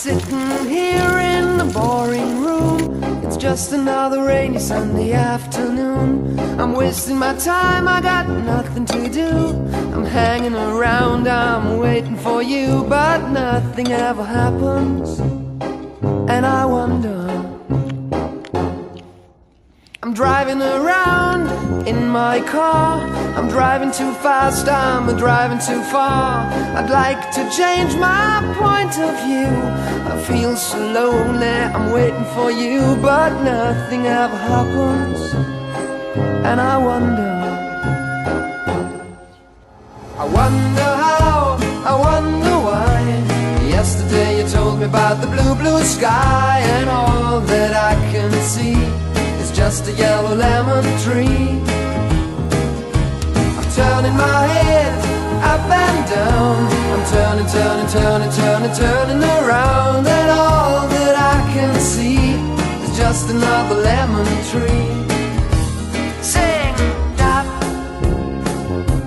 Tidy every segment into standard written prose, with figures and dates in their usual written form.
Sitting here in the boring room, it's just another rainy Sunday afternoon. I'm wasting my time, I got nothing to do. I'm hanging around, I'm waiting for you, but nothing ever happens, and I wonder. I'm driving around in my car, I'm driving too fast, I'm driving too far. I'd like to change my point of view. I feel so lonely, I'm waiting for you, but nothing ever happens, and I wonder. I wonder how, I wonder why. Yesterday you told me about the blue, blue sky, and all that I can see is just a yellow lemon tree. I'm turning my head up and down, I'm turning, turning, turning, turning, turning around, and all that I can see is just another lemon tree. Sing da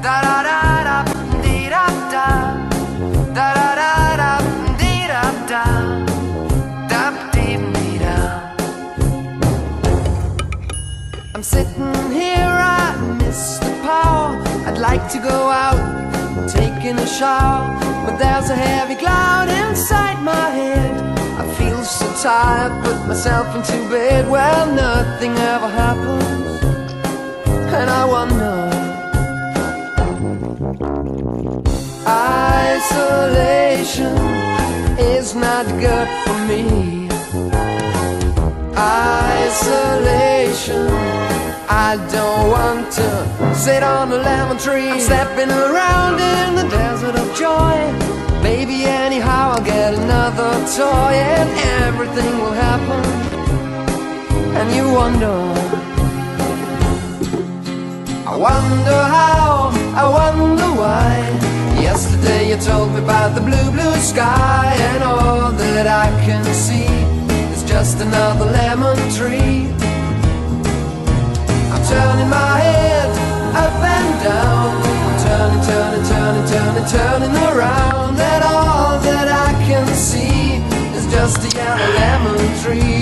da da da da dee da da da da da da dee da da da dee dee da. I'm sitting here, I miss the power. I'd like to go out, taking a shower, but there's a heavy cloud inside my head. I feel so tired, put myself into bed. Well, nothing ever happens, and I wonder. Isolation is not good for me. Isolation, I don't want to sit on a lemon tree. I'm stepping around in the desert of joy. Baby, anyhow I'll get another toy, and everything will happen, and you wonder. I wonder how, I wonder why. Yesterday you told me about the blue, blue sky, and all that I can see is just another lemon tree. I'm turning my head up and down, I'm turning, turning, turning, turning, turning around, and all that I can see is just a yellow lemon tree.